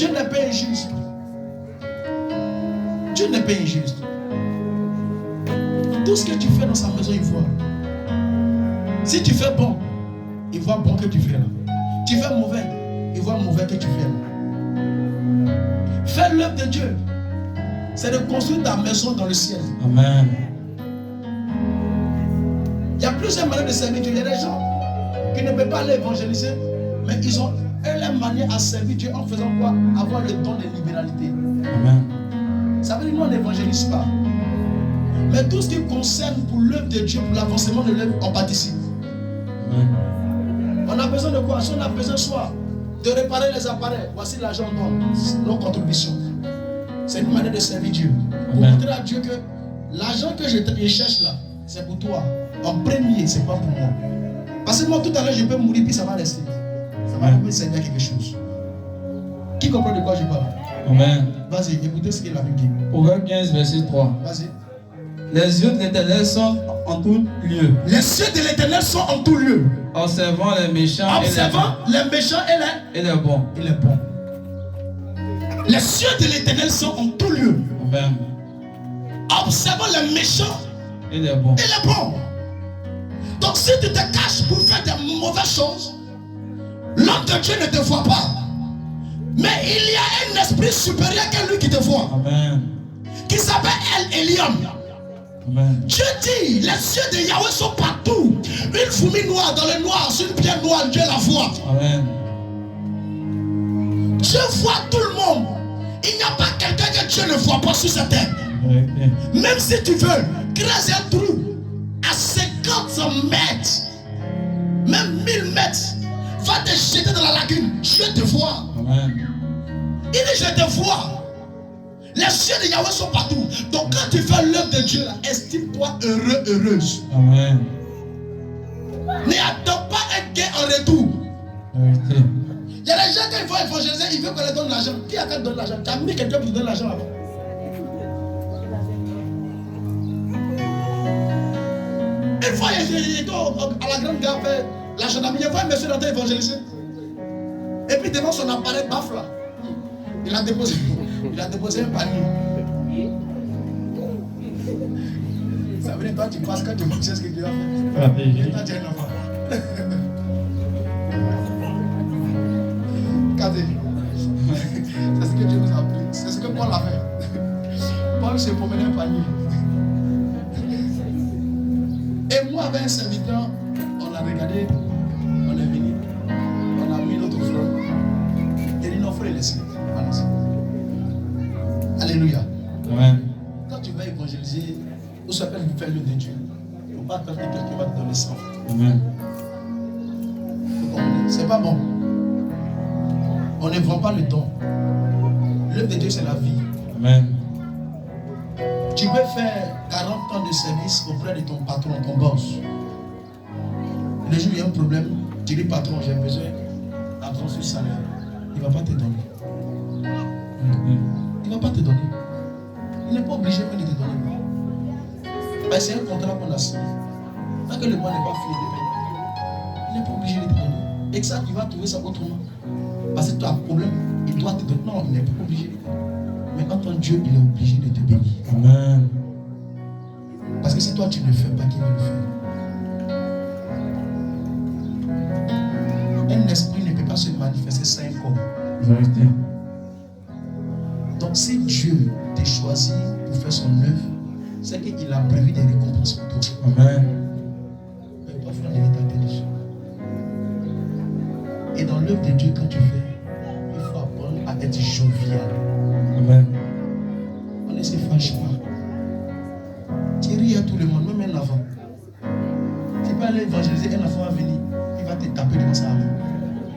Dieu n'est pas injuste. Dieu n'est pas injuste. Tout ce que tu fais dans sa maison, il voit. Si tu fais bon, il voit bon que tu fais là. Tu fais mauvais, il voit mauvais que tu fais là. Faire l'œuvre de Dieu, c'est de construire ta maison dans le ciel. Amen. Il y a plusieurs manières de servir Dieu. Il y a des gens qui ne peuvent pas aller évangéliser, mais ils ont leur manière à servir Dieu en faisant quoi? Avoir le don de libéralité. Amen. Ça veut dire que nous, on n'évangélise pas. Mais tout ce qui concerne pour l'œuvre de Dieu, pour l'avancement de l'œuvre, on participe. Amen. On a besoin de quoi? Si on a besoin soit de réparer les appareils, voici l'argent dans nos contributions. C'est une manière de servir Dieu. Pour Amen. montrer à Dieu que l'argent que je cherche là, c'est pour toi. En premier, c'est pas pour moi. Parce que moi, tout à l'heure, je peux mourir, puis ça va rester. Ça va me servir à quelque chose. Qui comprend de quoi je parle? Amen. Vas-y, écoutez ce que la Bible dit. Proverbe 15, verset 3. Vas-y. Les yeux de l'Éternel sont en tout lieu, Les yeux de l'Éternel sont en tout lieu, observant les méchants observant les méchants et les bons. et les bons. Les yeux de l'Éternel sont en tout lieu, Amen. observant les méchants Et les bons. et les bons. Donc si tu te caches pour faire des mauvaises choses, l'homme de Dieu ne te voit pas. Mais il y a un esprit supérieur que lui qui te voit, Amen. qui s'appelle Eliam. Amen. Dieu dit, les yeux de Yahweh sont partout. Une fourmi noire dans le noir, sur une pierre noire, Dieu la voit. Amen. Dieu voit tout le monde. Il n'y a pas quelqu'un que Dieu ne voit pas sur cette terre. Amen. Même si tu veux creuser un trou à 50 mètres, même 1000 mètres, va te jeter dans la lagune, Dieu te voit. Amen. Il dit, je te vois. Les yeux de Yahweh sont partout. Donc quand tu fais l'œuvre de Dieu, là, estime-toi heureux, heureuse. Amen. N'attends pas un gain en retour. Vérité. Il y a des gens qui vont évangéliser, ils veulent qu'on leur donne l'argent. Qui a qu'à donner l'argent? Tu as mis quelqu'un pour te donner l'argent avant. Une fois, il était à la grande gare, la gendarmerie, il voit un monsieur dans évangéliser. Et puis devant son appareil baffe là, il a déposé un panier. Ça veut dire toi tu passes quand tu sais ce que Dieu a fait. Et toi tu es un enfant. Regardez. C'est ce que Dieu nous a appris. C'est ce que Paul a fait. Paul s'est promené un panier. Et moi avec un serviteur, on a regardé, on est venu, on a mis notre offrande. Et il nous offre les laisser. Alléluia. Amen. Quand tu vas évangéliser, ou ça s'appelle faire l'œuvre de Dieu, il ne faut pas attendre que quelqu'un va te donner ça. Amen. C'est pas bon. On ne vend pas le don. L'œuvre de Dieu, c'est la vie. Amen. Tu peux faire 40 ans de service auprès de ton patron, ton boss. Le jour où il y a un problème, tu dis patron, j'ai besoin d'argent sur salaire. Il ne va pas te donner. Il ne va pas te donner. Il n'est pas obligé même de te donner. Ben, c'est un contrat qu'on a signé. Tant que le mois n'est pas fini de payer, il n'est pas obligé de te donner. Et que ça, tu vas trouver ça autrement. Parce que tu as un problème, il doit te donner. Non, il n'est pas obligé. Mais quand ton Dieu, il est obligé de te bénir. Amen. Parce que si toi, tu ne le fais pas, qui va le faire? Un esprit ne peut pas se manifester sans un corps. Vérité. Donc si Dieu t'a choisi pour faire son œuvre, c'est qu'il a prévu des récompenses pour toi. Amen. Mais toi, frère, il est intelligent. Et dans l'œuvre de Dieu, quand tu fais, il faut apprendre à être jovial. Amen. On ne se fâche pas. Tu ris à tout le monde, même un enfant. Tu peux aller évangéliser, un enfant va venir, il va te taper devant sa main.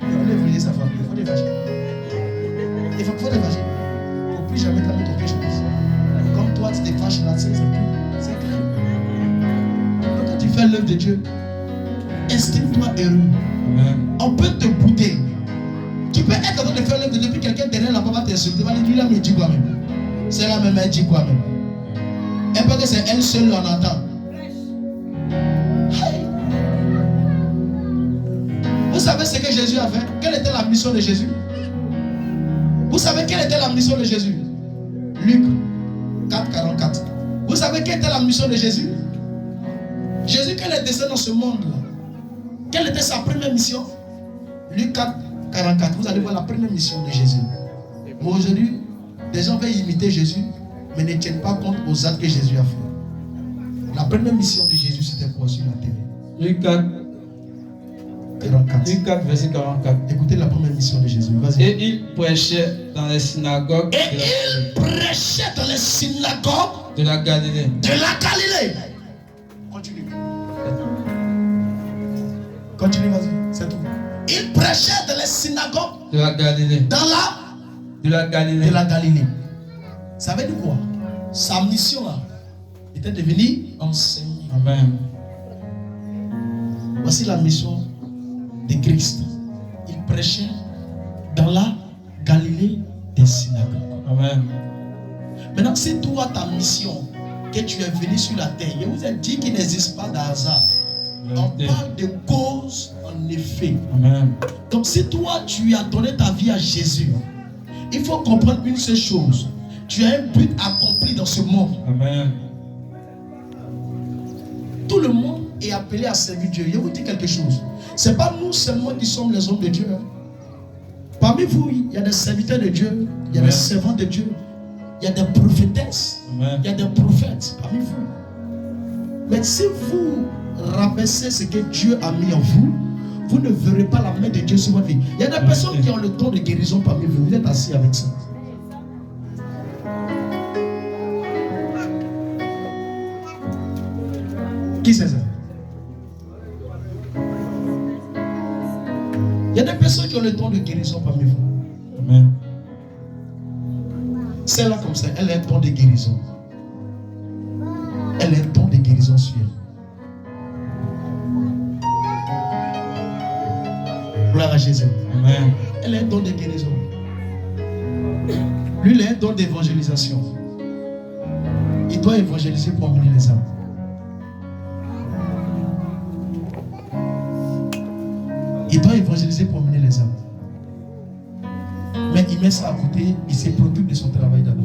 Il va aller évangéliser sa famille, il faut te fâcher. Il faut te fâcher. Il ne faut plus jamais taper ton péché. Comme toi, tu te fâches là, c'est clair. Donc quand tu fais l'œuvre de Dieu, estime-toi heureux. Amen. On peut te bouder. Tu peux être en train de faire l'œuvre de Dieu, puis quelqu'un derrière là-bas va t'insulter, va lui dire là, mais dis quoi même. C'est là même, elle dit quoi même. Elle peut que c'est elle seule on entend. Hey. Vous savez ce que Jésus a fait? Quelle était la mission de Jésus? Vous savez quelle était la mission de Jésus? Luc 4, 44. Vous savez quelle était la mission de Jésus? Jésus, quand il est descendu dans ce monde-là, quelle était sa première mission? Luc 4, 44. Vous allez voir la première mission de Jésus. Mais aujourd'hui, des gens veulent imiter Jésus, mais ne tiennent pas compte aux actes que Jésus a fait. La première mission de Jésus, c'était quoi sur la terre? Luc 4, 44. Luc 4, verset 44. Écoutez la première mission de Jésus. Vas-y. Et il prêchait dans les synagogues Et il prêchait dans les synagogues de la Galilée. de la Galilée. Continue. Continue, vas-y. C'est tout. Il prêchait dans les synagogues De la Galilée. de la Galilée. la Galilée. Ça veut dire quoi? Sa mission là était de venir enseigner. Amen. Voici la mission de Christ. Il prêchait dans la Galilée des synagogues. Amen. Maintenant, si toi, ta mission, que tu es venu sur la terre, je vous ai dit qu'il n'existe pas de hasard. On parle de cause en effet. Amen. Donc, si toi, tu as donné ta vie à Jésus, il faut comprendre une seule chose. Tu as un but accompli dans ce monde. Amen. Tout le monde est appelé à servir Dieu. Je vous dis quelque chose. Ce n'est pas nous seulement qui sommes les hommes de Dieu. Parmi vous, il y a des serviteurs de Dieu, il y a des servants de Dieu, il y a des prophétesses, il y a des prophètes parmi vous. Mais si vous rabaissez ce que Dieu a mis en vous, vous ne verrez pas la main de Dieu sur votre vie. Il y a des personnes qui ont le don de guérison parmi vous. Vous êtes assis avec ça. Qui c'est ça? Il y a des personnes qui ont le don de guérison parmi vous. Amen. Celle-là comme ça, elle a un don de guérison. Elle a un don de guérison sur elle. Gloire à Jésus. Amen. Elle a un don de guérison. Lui, il a un don d'évangélisation. Il doit évangéliser pour emmener les âmes. Il doit évangéliser pour emmener les âmes. Mais il met ça à côté, il se préoccupe de son travail d'abord.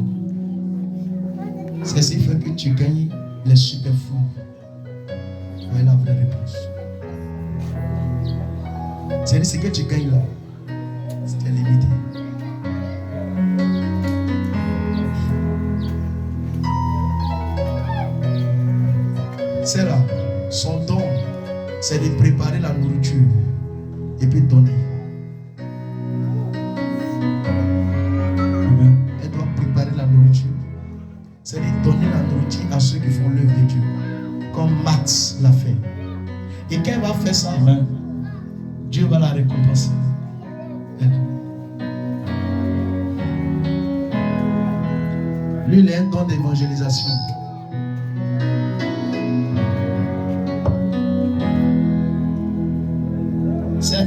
C'est ce qui fait que tu gagnes les superflus. Voilà la vraie réponse. C'est ce que tu gagnes là. C'est limité. C'est là. Son don, c'est de préparer la nourriture et puis donner. Amen. Elle doit préparer la nourriture. C'est de donner la nourriture à ceux qui font l'œuvre de Dieu. Comme Max l'a fait. Et quand elle va faire ça, Amen. Dieu va la récompenser. Lui, il a un don d'évangélisation.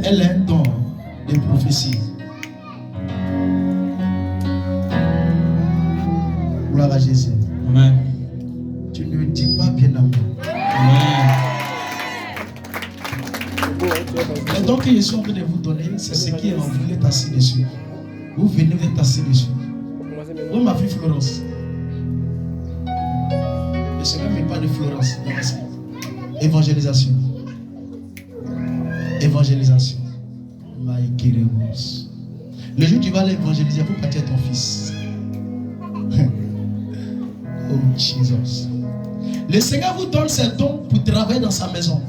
Elle a un don de prophétie. Gloire à Jésus. Amen. Tu ne dis pas bien amour. Amen. Le don que je suis en train de vous donner, c'est ce qui est en vous, vous êtes assis dessus. Vous venez, vous êtes assis dessus. Où est ma fille Florence? Le Seigneur ne met pas de Florence. Évangélisation. Évangélisation. Le jour où tu vas l'évangéliser, il faut partir à ton fils. Oh Jesus. Le Seigneur vous donne ses dons pour travailler dans sa maison.